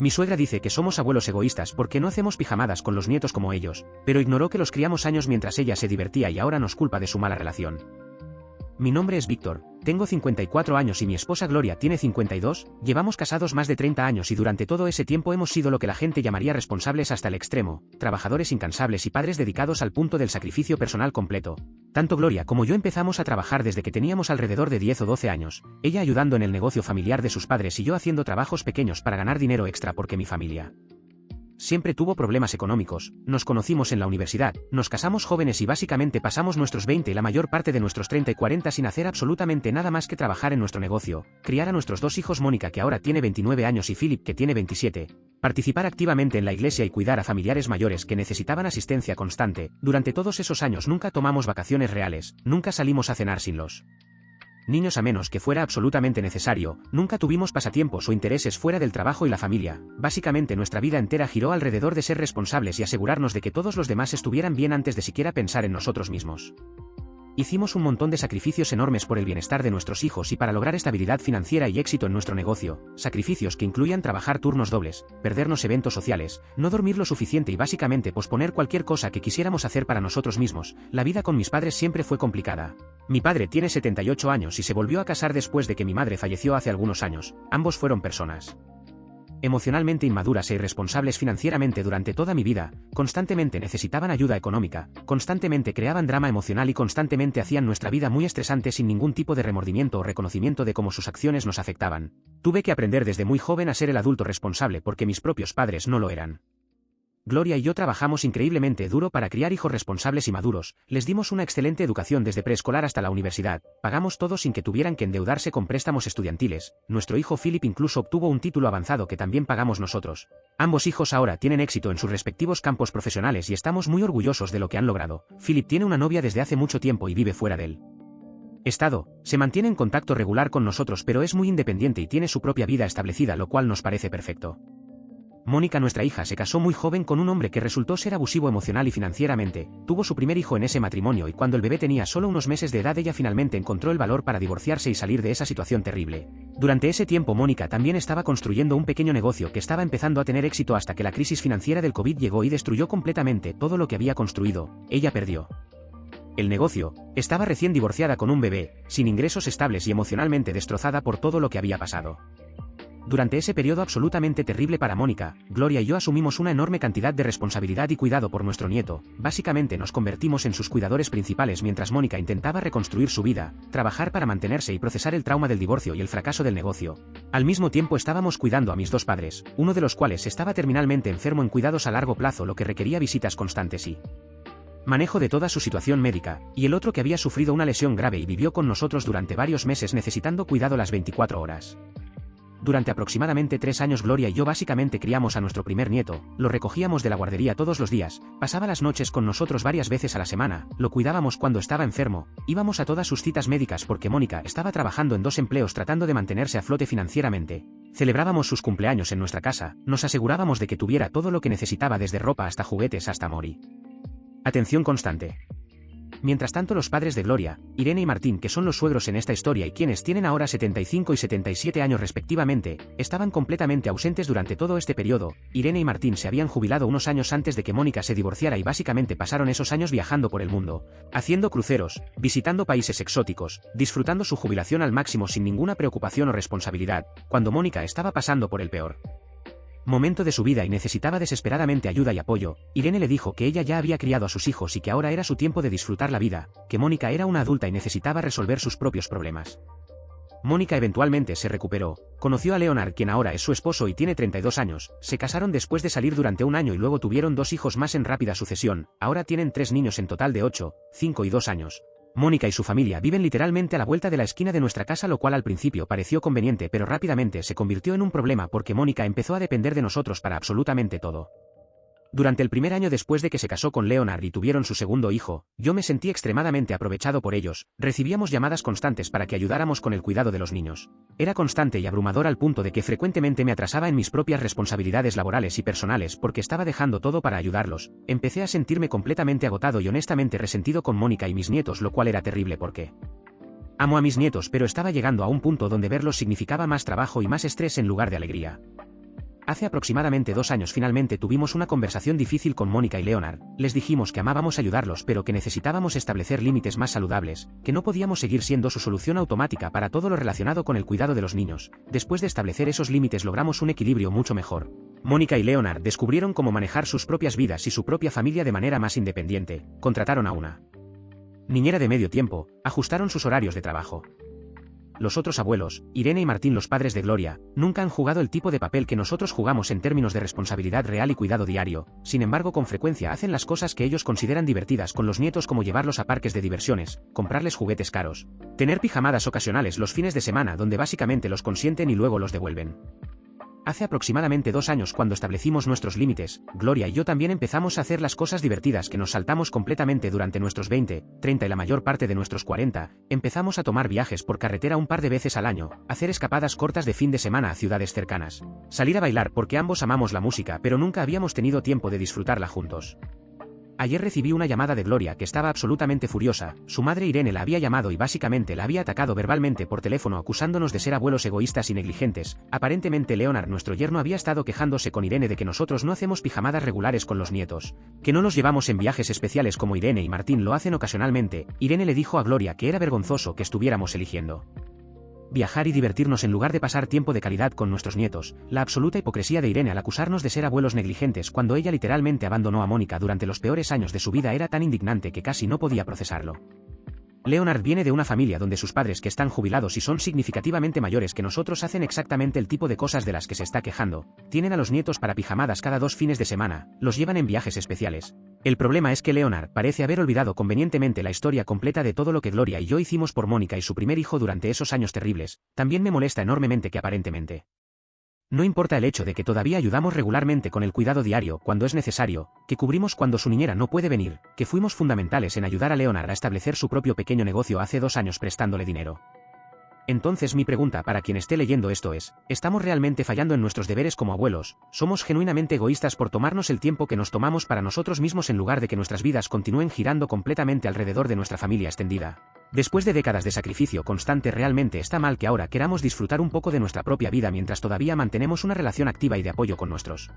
Mi suegra dice que somos abuelos egoístas porque no hacemos pijamadas con los nietos como ellos, pero ignoró que los criamos años mientras ella se divertía y ahora nos culpa de su mala relación. Mi nombre es Víctor, tengo 54 años y mi esposa Gloria tiene 52, llevamos casados más de 30 años y durante todo ese tiempo hemos sido lo que la gente llamaría responsables hasta el extremo, trabajadores incansables y padres dedicados al punto del sacrificio personal completo. Tanto Gloria como yo empezamos a trabajar desde que teníamos alrededor de 10 o 12 años, ella ayudando en el negocio familiar de sus padres y yo haciendo trabajos pequeños para ganar dinero extra porque mi familia siempre tuvo problemas económicos, nos conocimos en la universidad, nos casamos jóvenes y básicamente pasamos nuestros 20 y la mayor parte de nuestros 30 y 40 sin hacer absolutamente nada más que trabajar en nuestro negocio, criar a nuestros dos hijos Mónica que ahora tiene 29 años y Philip que tiene 27, participar activamente en la iglesia y cuidar a familiares mayores que necesitaban asistencia constante. Durante todos esos años nunca tomamos vacaciones reales, nunca salimos a cenar sin los niños a menos que fuera absolutamente necesario, nunca tuvimos pasatiempos o intereses fuera del trabajo y la familia. Básicamente nuestra vida entera giró alrededor de ser responsables y asegurarnos de que todos los demás estuvieran bien antes de siquiera pensar en nosotros mismos. Hicimos un montón de sacrificios enormes por el bienestar de nuestros hijos y para lograr estabilidad financiera y éxito en nuestro negocio, sacrificios que incluían trabajar turnos dobles, perdernos eventos sociales, no dormir lo suficiente y básicamente posponer cualquier cosa que quisiéramos hacer para nosotros mismos. La vida con mis padres siempre fue complicada. Mi padre tiene 78 años y se volvió a casar después de que mi madre falleció hace algunos años. Ambos fueron personas emocionalmente inmaduras e irresponsables financieramente durante toda mi vida, constantemente necesitaban ayuda económica, constantemente creaban drama emocional y constantemente hacían nuestra vida muy estresante sin ningún tipo de remordimiento o reconocimiento de cómo sus acciones nos afectaban. Tuve que aprender desde muy joven a ser el adulto responsable porque mis propios padres no lo eran. Gloria y yo trabajamos increíblemente duro para criar hijos responsables y maduros, les dimos una excelente educación desde preescolar hasta la universidad, pagamos todo sin que tuvieran que endeudarse con préstamos estudiantiles, nuestro hijo Philip incluso obtuvo un título avanzado que también pagamos nosotros. Ambos hijos ahora tienen éxito en sus respectivos campos profesionales y estamos muy orgullosos de lo que han logrado. Philip tiene una novia desde hace mucho tiempo y vive fuera del estado, se mantiene en contacto regular con nosotros pero es muy independiente y tiene su propia vida establecida, lo cual nos parece perfecto. Mónica, nuestra hija, se casó muy joven con un hombre que resultó ser abusivo emocional y financieramente, tuvo su primer hijo en ese matrimonio y cuando el bebé tenía solo unos meses de edad ella finalmente encontró el valor para divorciarse y salir de esa situación terrible. Durante ese tiempo Mónica también estaba construyendo un pequeño negocio que estaba empezando a tener éxito hasta que la crisis financiera del COVID llegó y destruyó completamente todo lo que había construido. Ella perdió el negocio, estaba recién divorciada con un bebé, sin ingresos estables y emocionalmente destrozada por todo lo que había pasado. Durante ese periodo absolutamente terrible para Mónica, Gloria y yo asumimos una enorme cantidad de responsabilidad y cuidado por nuestro nieto. Básicamente nos convertimos en sus cuidadores principales mientras Mónica intentaba reconstruir su vida, trabajar para mantenerse y procesar el trauma del divorcio y el fracaso del negocio. Al mismo tiempo estábamos cuidando a mis dos padres, uno de los cuales estaba terminalmente enfermo en cuidados a largo plazo, lo que requería visitas constantes y manejo de toda su situación médica, y el otro que había sufrido una lesión grave y vivió con nosotros durante varios meses necesitando cuidado las 24 horas. Durante aproximadamente 3 años Gloria y yo básicamente criamos a nuestro primer nieto, lo recogíamos de la guardería todos los días, pasaba las noches con nosotros varias veces a la semana, lo cuidábamos cuando estaba enfermo, íbamos a todas sus citas médicas porque Mónica estaba trabajando en 2 empleos tratando de mantenerse a flote financieramente, celebrábamos sus cumpleaños en nuestra casa, nos asegurábamos de que tuviera todo lo que necesitaba desde ropa hasta juguetes hasta amor y atención constante. Mientras tanto los padres de Gloria, Irene y Martín, que son los suegros en esta historia y quienes tienen ahora 75 y 77 años respectivamente, estaban completamente ausentes durante todo este periodo. Irene y Martín se habían jubilado unos años antes de que Mónica se divorciara y básicamente pasaron esos años viajando por el mundo, haciendo cruceros, visitando países exóticos, disfrutando su jubilación al máximo sin ninguna preocupación o responsabilidad, cuando Mónica estaba pasando por el peor momento de su vida y necesitaba desesperadamente ayuda y apoyo. Irene le dijo que ella ya había criado a sus hijos y que ahora era su tiempo de disfrutar la vida, que Mónica era una adulta y necesitaba resolver sus propios problemas. Mónica eventualmente se recuperó, conoció a Leonard, quien ahora es su esposo y tiene 32 años, se casaron después de salir durante un año y luego tuvieron 2 hijos más en rápida sucesión, ahora tienen 3 niños en total de 8, 5 y 2 años. Mónica y su familia viven literalmente a la vuelta de la esquina de nuestra casa, lo cual al principio pareció conveniente pero rápidamente se convirtió en un problema porque Mónica empezó a depender de nosotros para absolutamente todo. Durante el primer año después de que se casó con Leonard y tuvieron su segundo hijo, yo me sentí extremadamente aprovechado por ellos, recibíamos llamadas constantes para que ayudáramos con el cuidado de los niños. Era constante y abrumador al punto de que frecuentemente me atrasaba en mis propias responsabilidades laborales y personales porque estaba dejando todo para ayudarlos. Empecé a sentirme completamente agotado y honestamente resentido con Mónica y mis nietos, lo cual era terrible porque amo a mis nietos, pero estaba llegando a un punto donde verlos significaba más trabajo y más estrés en lugar de alegría. Hace aproximadamente 2 años finalmente tuvimos una conversación difícil con Mónica y Leonard. Les dijimos que amábamos ayudarlos pero que necesitábamos establecer límites más saludables, que no podíamos seguir siendo su solución automática para todo lo relacionado con el cuidado de los niños. Después de establecer esos límites logramos un equilibrio mucho mejor. Mónica y Leonard descubrieron cómo manejar sus propias vidas y su propia familia de manera más independiente. Contrataron a una niñera de medio tiempo, ajustaron sus horarios de trabajo. Los otros abuelos, Irene y Martín, los padres de Gloria, nunca han jugado el tipo de papel que nosotros jugamos en términos de responsabilidad real y cuidado diario. Sin embargo, con frecuencia hacen las cosas que ellos consideran divertidas con los nietos, como llevarlos a parques de diversiones, comprarles juguetes caros, tener pijamadas ocasionales los fines de semana donde básicamente los consienten y luego los devuelven. Hace aproximadamente 2 años, cuando establecimos nuestros límites, Gloria y yo también empezamos a hacer las cosas divertidas que nos saltamos completamente durante nuestros 20, 30 y la mayor parte de nuestros 40. Empezamos a tomar viajes por carretera un par de veces al año, hacer escapadas cortas de fin de semana a ciudades cercanas, salir a bailar porque ambos amamos la música pero nunca habíamos tenido tiempo de disfrutarla juntos. Ayer recibí una llamada de Gloria que estaba absolutamente furiosa. Su madre Irene la había llamado y básicamente la había atacado verbalmente por teléfono, acusándonos de ser abuelos egoístas y negligentes. Aparentemente Leonard, nuestro yerno, había estado quejándose con Irene de que nosotros no hacemos pijamadas regulares con los nietos, que no los llevamos en viajes especiales como Irene y Martín lo hacen ocasionalmente. Irene le dijo a Gloria que era vergonzoso que estuviéramos eligiendo viajar y divertirnos en lugar de pasar tiempo de calidad con nuestros nietos. La absoluta hipocresía de Irene al acusarnos de ser abuelos negligentes cuando ella literalmente abandonó a Mónica durante los peores años de su vida era tan indignante que casi no podía procesarlo. Leonard viene de una familia donde sus padres, que están jubilados y son significativamente mayores que nosotros, hacen exactamente el tipo de cosas de las que se está quejando. Tienen a los nietos para pijamadas cada 2 fines de semana, los llevan en viajes especiales. El problema es que Leonard parece haber olvidado convenientemente la historia completa de todo lo que Gloria y yo hicimos por Mónica y su primer hijo durante esos años terribles. También me molesta enormemente que aparentemente no importa el hecho de que todavía ayudamos regularmente con el cuidado diario cuando es necesario, que cubrimos cuando su niñera no puede venir, que fuimos fundamentales en ayudar a Leonard a establecer su propio pequeño negocio hace 2 años prestándole dinero. Entonces mi pregunta para quien esté leyendo esto es, ¿estamos realmente fallando en nuestros deberes como abuelos? ¿Somos genuinamente egoístas por tomarnos el tiempo que nos tomamos para nosotros mismos en lugar de que nuestras vidas continúen girando completamente alrededor de nuestra familia extendida? Después de décadas de sacrificio constante, realmente está mal que ahora queramos disfrutar un poco de nuestra propia vida mientras todavía mantenemos una relación activa y de apoyo con nuestros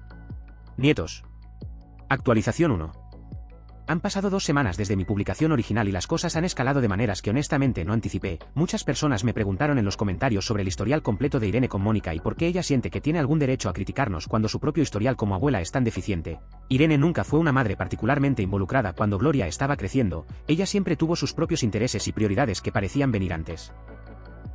nietos. Actualización 1. Han pasado 2 semanas desde mi publicación original y las cosas han escalado de maneras que honestamente no anticipé. Muchas personas me preguntaron en los comentarios sobre el historial completo de Irene con Mónica y por qué ella siente que tiene algún derecho a criticarnos cuando su propio historial como abuela es tan deficiente. Irene nunca fue una madre particularmente involucrada cuando Gloria estaba creciendo. Ella siempre tuvo sus propios intereses y prioridades que parecían venir antes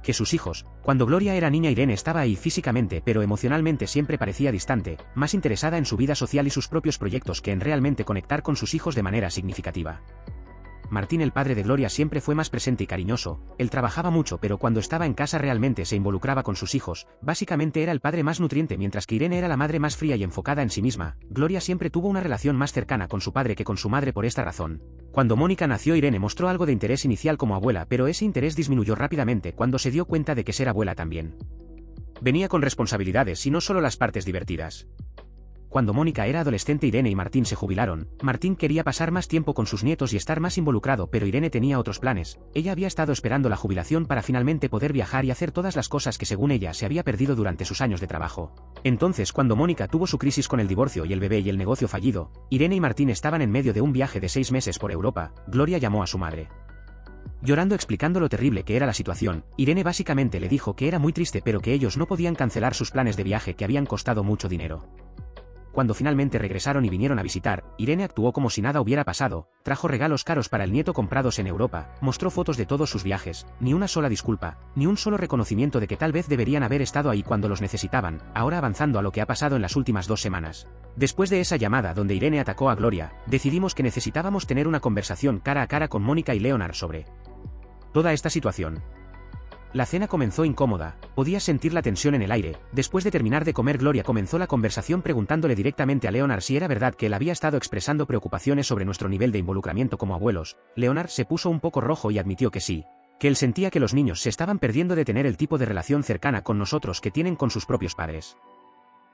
que sus hijos. Cuando Gloria era niña, Irene estaba ahí físicamente pero emocionalmente siempre parecía distante, más interesada en su vida social y sus propios proyectos que en realmente conectar con sus hijos de manera significativa. Martín, el padre de Gloria, siempre fue más presente y cariñoso. Él trabajaba mucho pero cuando estaba en casa realmente se involucraba con sus hijos. Básicamente era el padre más nutriente, mientras que Irene era la madre más fría y enfocada en sí misma. Gloria siempre tuvo una relación más cercana con su padre que con su madre por esta razón. Cuando Mónica nació, Irene mostró algo de interés inicial como abuela, pero ese interés disminuyó rápidamente cuando se dio cuenta de que ser abuela también venía con responsabilidades y no solo las partes divertidas. Cuando Mónica era adolescente, Irene y Martín se jubilaron. Martín quería pasar más tiempo con sus nietos y estar más involucrado, pero Irene tenía otros planes. Ella había estado esperando la jubilación para finalmente poder viajar y hacer todas las cosas que según ella se había perdido durante sus años de trabajo. Entonces, cuando Mónica tuvo su crisis con el divorcio y el bebé y el negocio fallido, Irene y Martín estaban en medio de un viaje de 6 meses por Europa. Gloria llamó a su madre, llorando, explicando lo terrible que era la situación. Irene básicamente le dijo que era muy triste pero que ellos no podían cancelar sus planes de viaje que habían costado mucho dinero. Cuando finalmente regresaron y vinieron a visitar, Irene actuó como si nada hubiera pasado, trajo regalos caros para el nieto comprados en Europa, mostró fotos de todos sus viajes, ni una sola disculpa, ni un solo reconocimiento de que tal vez deberían haber estado ahí cuando los necesitaban. Ahora, avanzando a lo que ha pasado en las últimas 2 semanas. Después de esa llamada donde Irene atacó a Gloria, decidimos que necesitábamos tener una conversación cara a cara con Mónica y Leonard sobre toda esta situación. La cena comenzó incómoda, podías sentir la tensión en el aire. Después de terminar de comer, Gloria comenzó la conversación preguntándole directamente a Leonard si era verdad que él había estado expresando preocupaciones sobre nuestro nivel de involucramiento como abuelos. Leonard se puso un poco rojo y admitió que sí, que él sentía que los niños se estaban perdiendo de tener el tipo de relación cercana con nosotros que tienen con sus propios padres.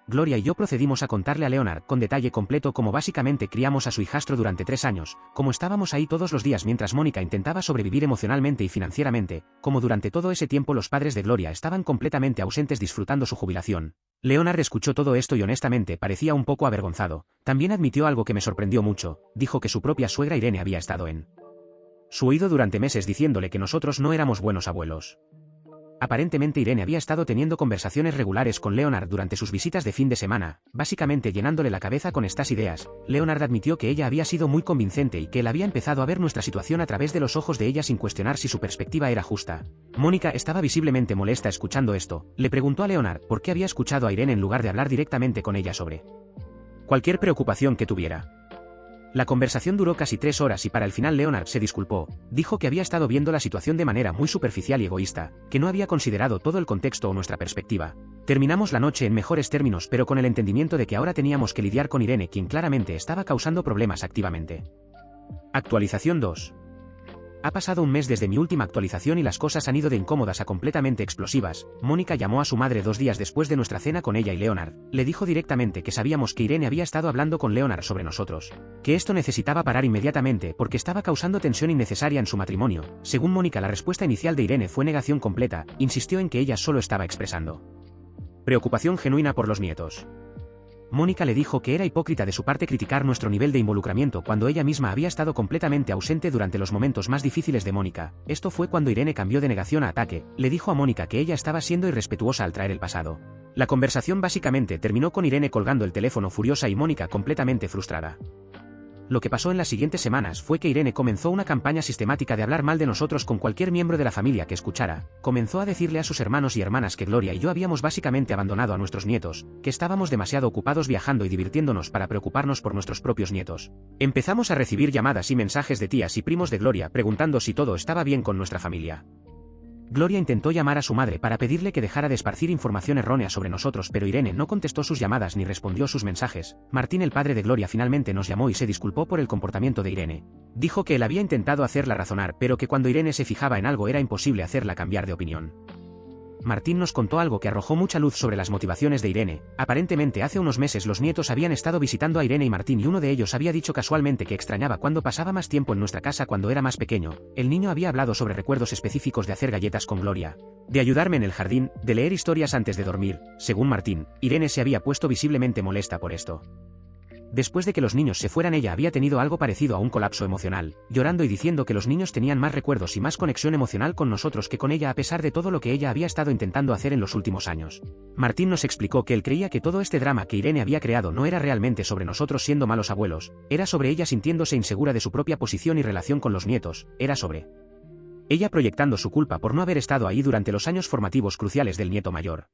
Gloria y yo procedimos a contarle a Leonard con detalle completo cómo básicamente criamos a su hijastro durante 3 años, cómo estábamos ahí todos los días mientras Mónica intentaba sobrevivir emocionalmente y financieramente, cómo durante todo ese tiempo los padres de Gloria estaban completamente ausentes disfrutando su jubilación. Leonard escuchó todo esto y honestamente parecía un poco avergonzado. También admitió algo que me sorprendió mucho, dijo que su propia suegra Irene había estado en su oído durante meses diciéndole que nosotros no éramos buenos abuelos. Aparentemente Irene había estado teniendo conversaciones regulares con Leonard durante sus visitas de fin de semana, básicamente llenándole la cabeza con estas ideas. Leonard admitió que ella había sido muy convincente y que él había empezado a ver nuestra situación a través de los ojos de ella sin cuestionar si su perspectiva era justa. Mónica estaba visiblemente molesta escuchando esto. Le preguntó a Leonard por qué había escuchado a Irene en lugar de hablar directamente con ella sobre cualquier preocupación que tuviera. La conversación duró casi 3 horas y para el final Leonard se disculpó, dijo que había estado viendo la situación de manera muy superficial y egoísta, que no había considerado todo el contexto o nuestra perspectiva. Terminamos la noche en mejores términos pero con el entendimiento de que ahora teníamos que lidiar con Irene quien claramente estaba causando problemas activamente. Actualización 2. Ha pasado un mes desde mi última actualización y las cosas han ido de incómodas a completamente explosivas. Mónica llamó a su madre 2 días después de nuestra cena con ella y Leonard. Le dijo directamente que sabíamos que Irene había estado hablando con Leonard sobre nosotros. Que esto necesitaba parar inmediatamente porque estaba causando tensión innecesaria en su matrimonio. Según Mónica, la respuesta inicial de Irene fue negación completa, insistió en que ella solo estaba expresando preocupación genuina por los nietos. Mónica le dijo que era hipócrita de su parte criticar nuestro nivel de involucramiento cuando ella misma había estado completamente ausente durante los momentos más difíciles de Mónica. Esto fue cuando Irene cambió de negación a ataque. Le dijo a Mónica que ella estaba siendo irrespetuosa al traer el pasado. La conversación básicamente terminó con Irene colgando el teléfono furiosa y Mónica completamente frustrada. Lo que pasó en las siguientes semanas fue que Irene comenzó una campaña sistemática de hablar mal de nosotros con cualquier miembro de la familia que escuchara. Comenzó a decirle a sus hermanos y hermanas que Gloria y yo habíamos básicamente abandonado a nuestros nietos, que estábamos demasiado ocupados viajando y divirtiéndonos para preocuparnos por nuestros propios nietos. Empezamos a recibir llamadas y mensajes de tías y primos de Gloria preguntando si todo estaba bien con nuestra familia. Gloria intentó llamar a su madre para pedirle que dejara de esparcir información errónea sobre nosotros, pero Irene no contestó sus llamadas ni respondió sus mensajes. Martín, el padre de Gloria, finalmente nos llamó y se disculpó por el comportamiento de Irene. Dijo que él había intentado hacerla razonar, pero que cuando Irene se fijaba en algo era imposible hacerla cambiar de opinión. Martín nos contó algo que arrojó mucha luz sobre las motivaciones de Irene. Aparentemente hace unos meses los nietos habían estado visitando a Irene y Martín y uno de ellos había dicho casualmente que extrañaba cuando pasaba más tiempo en nuestra casa cuando era más pequeño. El niño había hablado sobre recuerdos específicos de hacer galletas con Gloria, de ayudarme en el jardín, de leer historias antes de dormir. Según Martín, Irene se había puesto visiblemente molesta por esto. Después de que los niños se fueran, ella había tenido algo parecido a un colapso emocional, llorando y diciendo que los niños tenían más recuerdos y más conexión emocional con nosotros que con ella a pesar de todo lo que ella había estado intentando hacer en los últimos años. Martín nos explicó que él creía que todo este drama que Irene había creado no era realmente sobre nosotros siendo malos abuelos, era sobre ella sintiéndose insegura de su propia posición y relación con los nietos, era sobre ella proyectando su culpa por no haber estado ahí durante los años formativos cruciales del nieto mayor.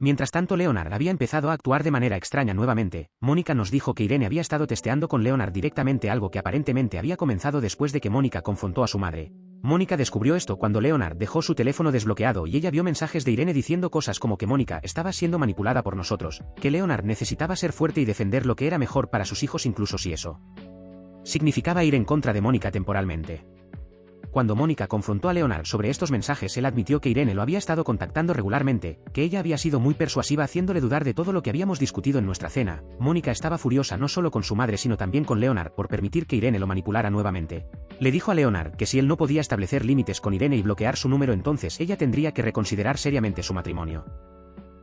Mientras tanto, Leonard había empezado a actuar de manera extraña nuevamente. Mónica nos dijo que Irene había estado testeando con Leonard directamente, algo que aparentemente había comenzado después de que Mónica confrontó a su madre. Mónica descubrió esto cuando Leonard dejó su teléfono desbloqueado y ella vio mensajes de Irene diciendo cosas como que Mónica estaba siendo manipulada por nosotros, que Leonard necesitaba ser fuerte y defender lo que era mejor para sus hijos incluso si eso significaba ir en contra de Mónica temporalmente. Cuando Mónica confrontó a Leonard sobre estos mensajes, él admitió que Irene lo había estado contactando regularmente, que ella había sido muy persuasiva haciéndole dudar de todo lo que habíamos discutido en nuestra cena. Mónica estaba furiosa no solo con su madre sino también con Leonard por permitir que Irene lo manipulara nuevamente. Le dijo a Leonard que si él no podía establecer límites con Irene y bloquear su número, entonces ella tendría que reconsiderar seriamente su matrimonio.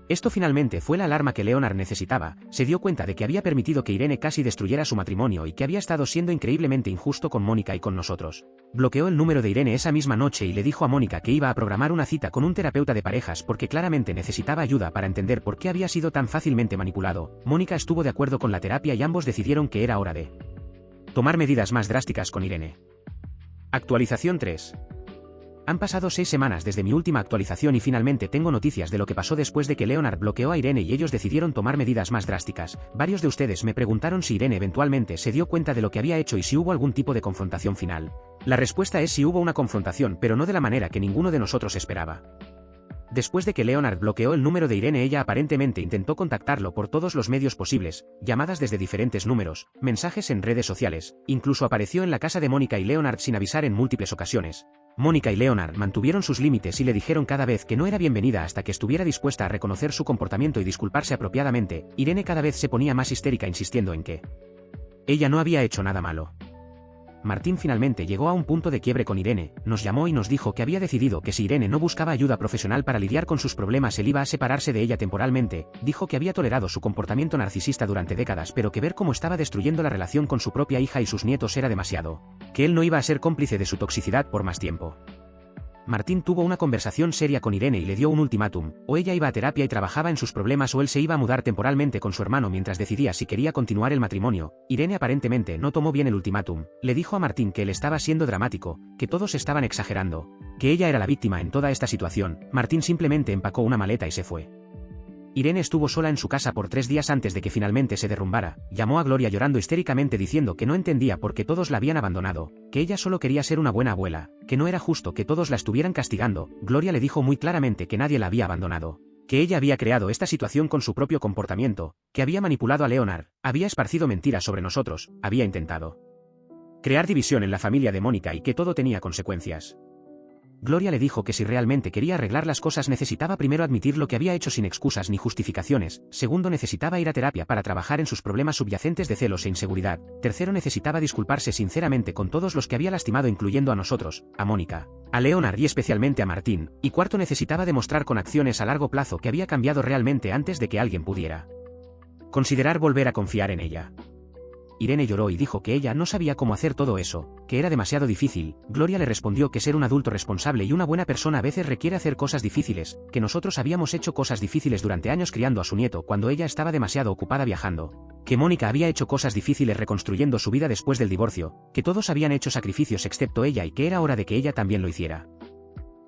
Esto finalmente fue la alarma que Leonard necesitaba. Se dio cuenta de que había permitido que Irene casi destruyera su matrimonio y que había estado siendo increíblemente injusto con Mónica y con nosotros. Bloqueó el número de Irene esa misma noche y le dijo a Mónica que iba a programar una cita con un terapeuta de parejas porque claramente necesitaba ayuda para entender por qué había sido tan fácilmente manipulado. Mónica estuvo de acuerdo con la terapia y ambos decidieron que era hora de tomar medidas más drásticas con Irene. Actualización 3. Han pasado 6 semanas desde mi última actualización y finalmente tengo noticias de lo que pasó después de que Leonard bloqueó a Irene y ellos decidieron tomar medidas más drásticas. Varios de ustedes me preguntaron si Irene eventualmente se dio cuenta de lo que había hecho y si hubo algún tipo de confrontación final. La respuesta es sí, hubo una confrontación, pero no de la manera que ninguno de nosotros esperaba. Después de que Leonard bloqueó el número de Irene, ella aparentemente intentó contactarlo por todos los medios posibles, llamadas desde diferentes números, mensajes en redes sociales, incluso apareció en la casa de Mónica y Leonard sin avisar en múltiples ocasiones. Mónica y Leonard mantuvieron sus límites y le dijeron cada vez que no era bienvenida hasta que estuviera dispuesta a reconocer su comportamiento y disculparse apropiadamente. Irene cada vez se ponía más histérica insistiendo en que ella no había hecho nada malo. Martín finalmente llegó a un punto de quiebre con Irene, nos llamó y nos dijo que había decidido que si Irene no buscaba ayuda profesional para lidiar con sus problemas él iba a separarse de ella temporalmente. Dijo que había tolerado su comportamiento narcisista durante décadas pero que ver cómo estaba destruyendo la relación con su propia hija y sus nietos era demasiado, que él no iba a ser cómplice de su toxicidad por más tiempo. Martín tuvo una conversación seria con Irene y le dio un ultimátum, o ella iba a terapia y trabajaba en sus problemas o él se iba a mudar temporalmente con su hermano mientras decidía si quería continuar el matrimonio. Irene aparentemente no tomó bien el ultimátum, le dijo a Martín que él estaba siendo dramático, que todos estaban exagerando, que ella era la víctima en toda esta situación. Martín simplemente empacó una maleta y se fue. Irene estuvo sola en su casa por 3 días antes de que finalmente se derrumbara, llamó a Gloria llorando histéricamente diciendo que no entendía por qué todos la habían abandonado, que ella solo quería ser una buena abuela, que no era justo que todos la estuvieran castigando. Gloria le dijo muy claramente que nadie la había abandonado, que ella había creado esta situación con su propio comportamiento, que había manipulado a Leonard, había esparcido mentiras sobre nosotros, había intentado crear división en la familia de Mónica y que todo tenía consecuencias. Gloria le dijo que si realmente quería arreglar las cosas necesitaba primero admitir lo que había hecho sin excusas ni justificaciones, segundo necesitaba ir a terapia para trabajar en sus problemas subyacentes de celos e inseguridad, tercero necesitaba disculparse sinceramente con todos los que había lastimado incluyendo a nosotros, a Mónica, a Leonard y especialmente a Martín, y cuarto necesitaba demostrar con acciones a largo plazo que había cambiado realmente antes de que alguien pudiera considerar volver a confiar en ella. Irene lloró y dijo que ella no sabía cómo hacer todo eso, que era demasiado difícil. Gloria le respondió que ser un adulto responsable y una buena persona a veces requiere hacer cosas difíciles, que nosotros habíamos hecho cosas difíciles durante años criando a su nieto cuando ella estaba demasiado ocupada viajando, que Mónica había hecho cosas difíciles reconstruyendo su vida después del divorcio, que todos habían hecho sacrificios excepto ella y que era hora de que ella también lo hiciera.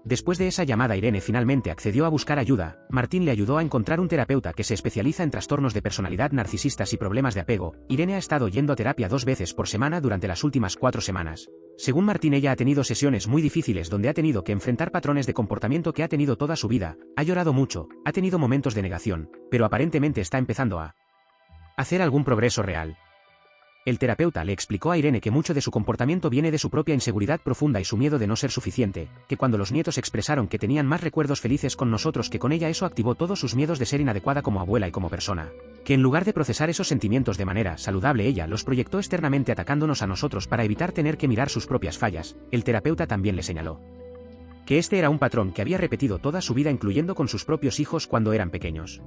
Después de esa llamada Irene finalmente accedió a buscar ayuda. Martín le ayudó a encontrar un terapeuta que se especializa en trastornos de personalidad narcisistas y problemas de apego. Irene ha estado yendo a terapia 2 veces por semana durante las últimas 4 semanas. Según Martín, ella ha tenido sesiones muy difíciles donde ha tenido que enfrentar patrones de comportamiento que ha tenido toda su vida, ha llorado mucho, ha tenido momentos de negación, pero aparentemente está empezando a hacer algún progreso real. El terapeuta le explicó a Irene que mucho de su comportamiento viene de su propia inseguridad profunda y su miedo de no ser suficiente, que cuando los nietos expresaron que tenían más recuerdos felices con nosotros que con ella eso activó todos sus miedos de ser inadecuada como abuela y como persona, que en lugar de procesar esos sentimientos de manera saludable ella los proyectó externamente atacándonos a nosotros para evitar tener que mirar sus propias fallas. El terapeuta también le señaló que este era un patrón que había repetido toda su vida incluyendo con sus propios hijos cuando eran pequeños.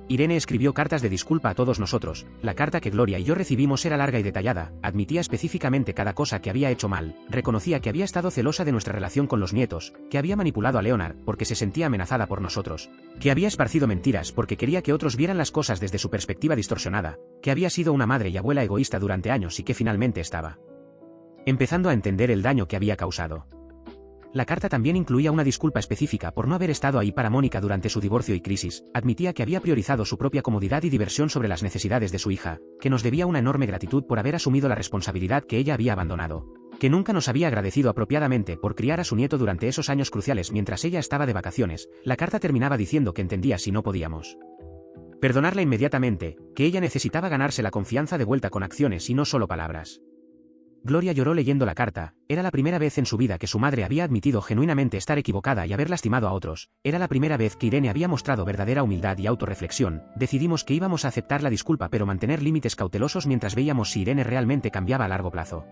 Irene escribió cartas de disculpa a todos nosotros. La carta que Gloria y yo recibimos era larga y detallada, admitía específicamente cada cosa que había hecho mal, reconocía que había estado celosa de nuestra relación con los nietos, que había manipulado a Leonard porque se sentía amenazada por nosotros, que había esparcido mentiras porque quería que otros vieran las cosas desde su perspectiva distorsionada, que había sido una madre y abuela egoísta durante años y que finalmente estaba empezando a entender el daño que había causado. La carta también incluía una disculpa específica por no haber estado ahí para Mónica durante su divorcio y crisis, admitía que había priorizado su propia comodidad y diversión sobre las necesidades de su hija, que nos debía una enorme gratitud por haber asumido la responsabilidad que ella había abandonado, que nunca nos había agradecido apropiadamente por criar a su nieto durante esos años cruciales mientras ella estaba de vacaciones. La carta terminaba diciendo que entendía si no podíamos perdonarla inmediatamente, que ella necesitaba ganarse la confianza de vuelta con acciones y no solo palabras. Gloria lloró leyendo la carta. Era la primera vez en su vida que su madre había admitido genuinamente estar equivocada y haber lastimado a otros. Era la primera vez que Irene había mostrado verdadera humildad y autorreflexión. Decidimos que íbamos a aceptar la disculpa pero mantener límites cautelosos mientras veíamos si Irene realmente cambiaba a largo plazo.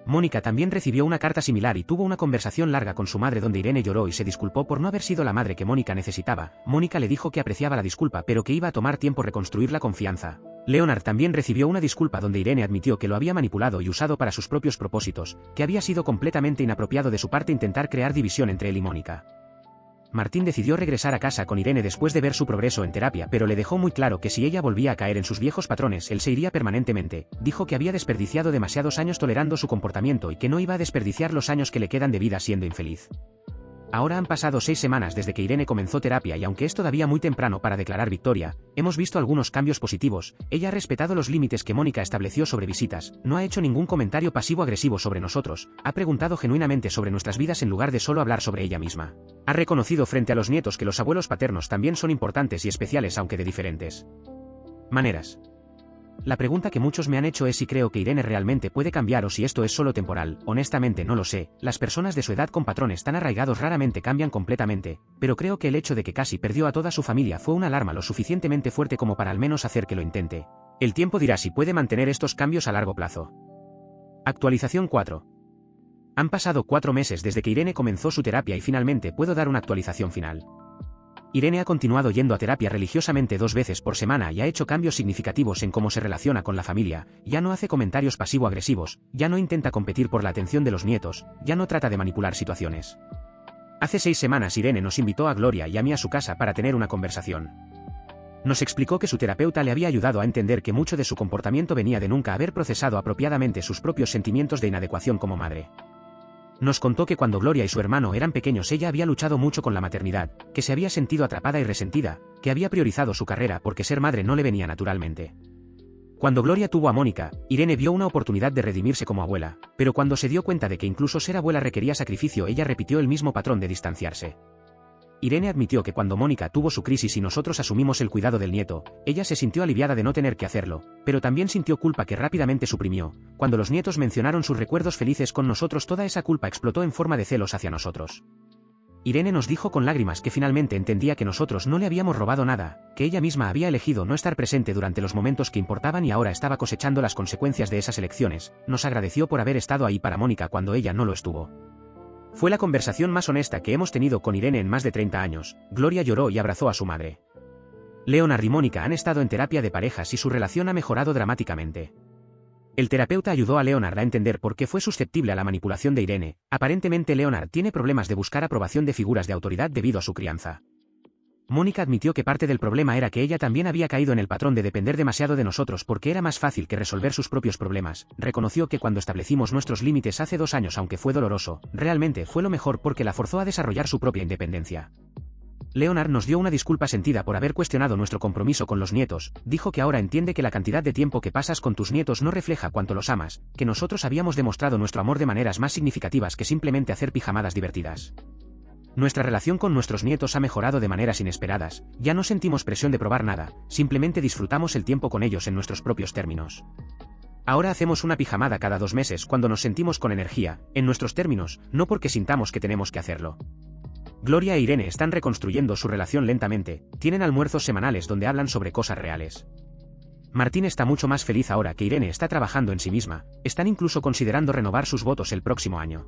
Mónica también recibió una carta similar y tuvo una conversación larga con su madre donde Irene lloró y se disculpó por no haber sido la madre que Mónica necesitaba. Mónica le dijo que apreciaba la disculpa pero que iba a tomar tiempo reconstruir la confianza. Leonard también recibió una disculpa donde Irene admitió que lo había manipulado y usado para sus propios propósitos, que había sido completamente inapropiado de su parte intentar crear división entre él y Mónica. Martín decidió regresar a casa con Irene después de ver su progreso en terapia, pero le dejó muy claro que si ella volvía a caer en sus viejos patrones, él se iría permanentemente. Dijo que había desperdiciado demasiados años tolerando su comportamiento y que no iba a desperdiciar los años que le quedan de vida siendo infeliz. Ahora han pasado 6 semanas desde que Irene comenzó terapia y aunque es todavía muy temprano para declarar victoria, hemos visto algunos cambios positivos. Ella ha respetado los límites que Mónica estableció sobre visitas, no ha hecho ningún comentario pasivo-agresivo sobre nosotros, ha preguntado genuinamente sobre nuestras vidas en lugar de solo hablar sobre ella misma. Ha reconocido frente a los nietos que los abuelos paternos también son importantes y especiales aunque de diferentes maneras. La pregunta que muchos me han hecho es si creo que Irene realmente puede cambiar o si esto es solo temporal. Honestamente no lo sé, las personas de su edad con patrones tan arraigados raramente cambian completamente, pero creo que el hecho de que casi perdió a toda su familia fue una alarma lo suficientemente fuerte como para al menos hacer que lo intente. El tiempo dirá si puede mantener estos cambios a largo plazo. Actualización 4. Han pasado 4 meses desde que Irene comenzó su terapia y finalmente puedo dar una actualización final. Irene ha continuado yendo a terapia religiosamente 2 veces por semana y ha hecho cambios significativos en cómo se relaciona con la familia, ya no hace comentarios pasivo-agresivos, ya no intenta competir por la atención de los nietos, ya no trata de manipular situaciones. Hace 6 semanas Irene nos invitó a Gloria y a mí a su casa para tener una conversación. Nos explicó que su terapeuta le había ayudado a entender que mucho de su comportamiento venía de nunca haber procesado apropiadamente sus propios sentimientos de inadecuación como madre. Nos contó que cuando Gloria y su hermano eran pequeños ella había luchado mucho con la maternidad, que se había sentido atrapada y resentida, que había priorizado su carrera porque ser madre no le venía naturalmente. Cuando Gloria tuvo a Mónica, Irene vio una oportunidad de redimirse como abuela, pero cuando se dio cuenta de que incluso ser abuela requería sacrificio ella repitió el mismo patrón de distanciarse. Irene admitió que cuando Mónica tuvo su crisis y nosotros asumimos el cuidado del nieto, ella se sintió aliviada de no tener que hacerlo, pero también sintió culpa que rápidamente suprimió. Cuando los nietos mencionaron sus recuerdos felices con nosotros, toda esa culpa explotó en forma de celos hacia nosotros. Irene nos dijo con lágrimas que finalmente entendía que nosotros no le habíamos robado nada, que ella misma había elegido no estar presente durante los momentos que importaban y ahora estaba cosechando las consecuencias de esas elecciones. Nos agradeció por haber estado ahí para Mónica cuando ella no lo estuvo. Fue la conversación más honesta que hemos tenido con Irene en más de 30 años. Gloria lloró y abrazó a su madre. Leonard y Mónica han estado en terapia de parejas y su relación ha mejorado dramáticamente. El terapeuta ayudó a Leonard a entender por qué fue susceptible a la manipulación de Irene. Aparentemente Leonard tiene problemas de buscar aprobación de figuras de autoridad debido a su crianza. Mónica admitió que parte del problema era que ella también había caído en el patrón de depender demasiado de nosotros porque era más fácil que resolver sus propios problemas. Reconoció que cuando establecimos nuestros límites hace 2 años, aunque fue doloroso, realmente fue lo mejor porque la forzó a desarrollar su propia independencia. Leonard nos dio una disculpa sentida por haber cuestionado nuestro compromiso con los nietos, dijo que ahora entiende que la cantidad de tiempo que pasas con tus nietos no refleja cuánto los amas, que nosotros habíamos demostrado nuestro amor de maneras más significativas que simplemente hacer pijamadas divertidas. Nuestra relación con nuestros nietos ha mejorado de maneras inesperadas, ya no sentimos presión de probar nada, simplemente disfrutamos el tiempo con ellos en nuestros propios términos. Ahora hacemos una pijamada cada 2 meses cuando nos sentimos con energía, en nuestros términos, no porque sintamos que tenemos que hacerlo. Gloria e Irene están reconstruyendo su relación lentamente, tienen almuerzos semanales donde hablan sobre cosas reales. Martín está mucho más feliz ahora que Irene está trabajando en sí misma, están incluso considerando renovar sus votos el próximo año.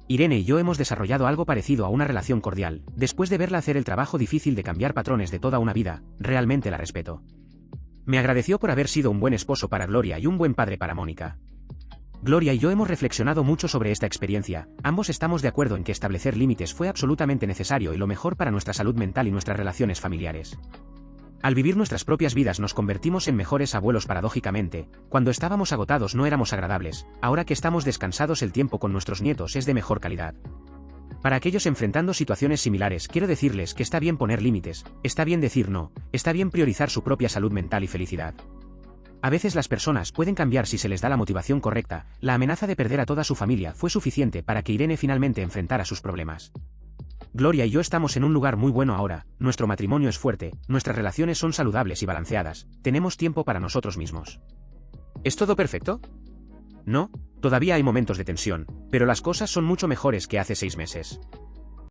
Irene y yo hemos desarrollado algo parecido a una relación cordial, después de verla hacer el trabajo difícil de cambiar patrones de toda una vida, realmente la respeto. Me agradeció por haber sido un buen esposo para Gloria y un buen padre para Mónica. Gloria y yo hemos reflexionado mucho sobre esta experiencia, ambos estamos de acuerdo en que establecer límites fue absolutamente necesario y lo mejor para nuestra salud mental y nuestras relaciones familiares. Al vivir nuestras propias vidas nos convertimos en mejores abuelos paradójicamente, cuando estábamos agotados no éramos agradables, ahora que estamos descansados el tiempo con nuestros nietos es de mejor calidad. Para aquellos enfrentando situaciones similares quiero decirles que está bien poner límites, está bien decir no, está bien priorizar su propia salud mental y felicidad. A veces las personas pueden cambiar si se les da la motivación correcta, la amenaza de perder a toda su familia fue suficiente para que Irene finalmente enfrentara sus problemas. Gloria y yo estamos en un lugar muy bueno ahora, nuestro matrimonio es fuerte, nuestras relaciones son saludables y balanceadas, tenemos tiempo para nosotros mismos. ¿Es todo perfecto? No, todavía hay momentos de tensión, pero las cosas son mucho mejores que hace 6 meses.